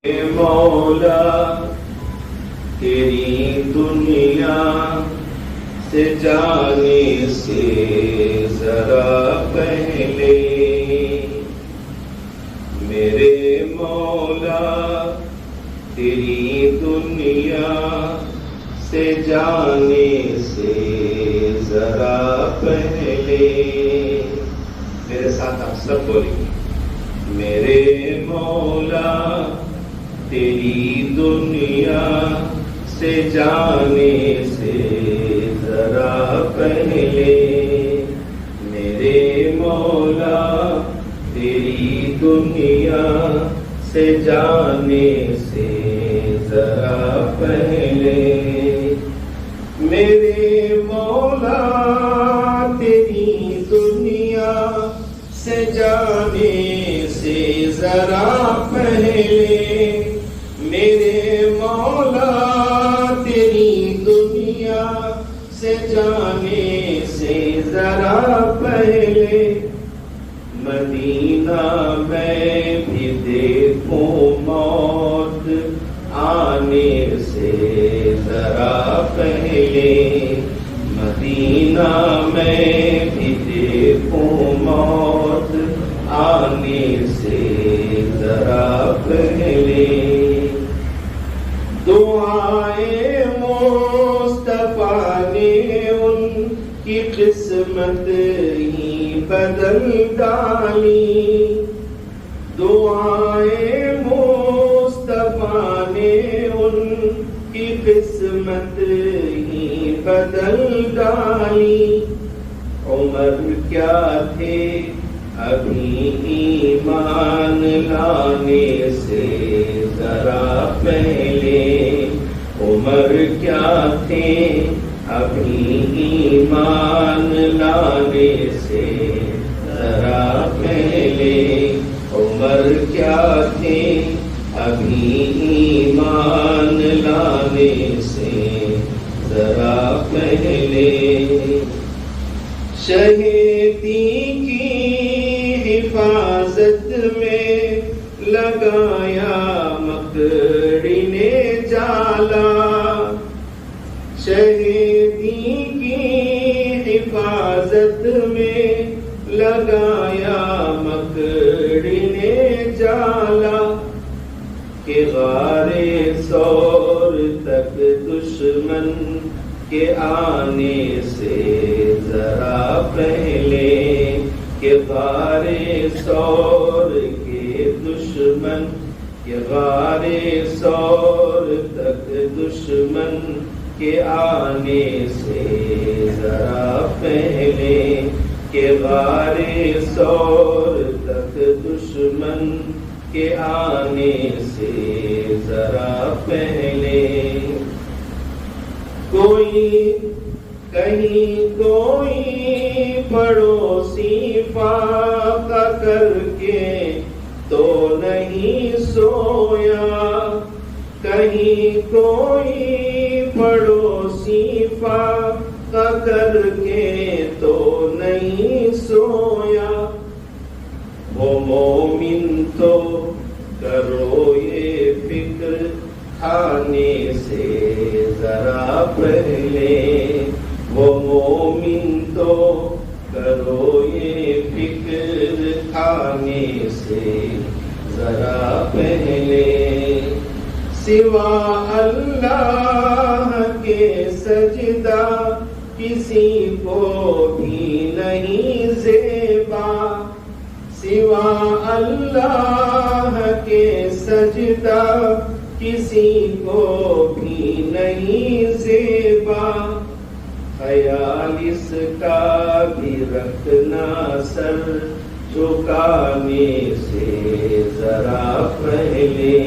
مولا تیری دنیا سے جانے سے ذرا پہلے، میرے مولا تیری دنیا سے جانے سے ذرا پہلے، میرے ساتھ آپ سب بولیں گے، میرے مولا تیری دنیا سے جانے سے ذرا پہلے، میرے مولا تیری دنیا سے جانے سے ذرا پہلے، میرے مولا تیری دنیا سے جانے سے ذرا پہلے، میرے مولا تیری دنیا سے جانے سے ذرا پہلے، مدینہ میں بھی دیکھوں موت آنے سے ذرا پہلے، مدینہ میں بھی دیکھوں موت آنے سے ذرا پہلے، دعائیں مصطفیٰ نے ان کی قسمت ہی بدل ڈالی، دعائیں مصطفیٰ نے ان کی قسمت ہی بدل ڈالی، عمر کیا تھے ابھی ایمان لانے سے ذرا پہلے، عمر کیا تھے ابھی ایمان لانے سے ذرا پہلے، عمر کیا تھے ابھی ایمان لانے سے ذرا پہلے، شہیدی کی حفاظت میں لگایا مکڑی نے جالا، شہیدی کی حفاظت میں لگایا مکڑی نے جالا، کہ غار ثور تک دشمن کے آنے سے ذرا پہلے، کہ غار ثور کے دشمن، کہ غار ثور تک دشمن کے آنے سے ذرا پہلے، کہ غار ثور تک دشمن کے آنے سے ذرا پہلے، کوئی کہیں کوئی پڑوسی فاقہ کر کے تو نہیں سویا، کہیں کوئی پڑوسی فاقہ کر کے تو نہیں سویا، وہ مومن تو کرو یہ فکر کھانے سے ذرا پہلے، وہ مومن تو کرو یہ فکر کھانے سے ذرا پہلے، سوا اللہ کے سجدہ کسی کو بھی نہیں زیبا، سوا اللہ کے سجدہ کسی کو بھی نہیں زیبا، خیال اس کا بھی رکھنا سر جھکانے سے ذرا پہلے،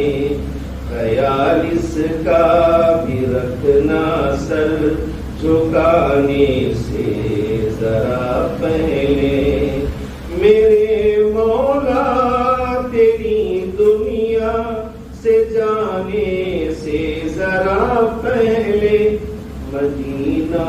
خیال اس کا بھی رکھنا سر جھکانے سے ذرا پہلے، میرے مولا تیری دنیا سے جانے سے ذرا پہلے، مدینہ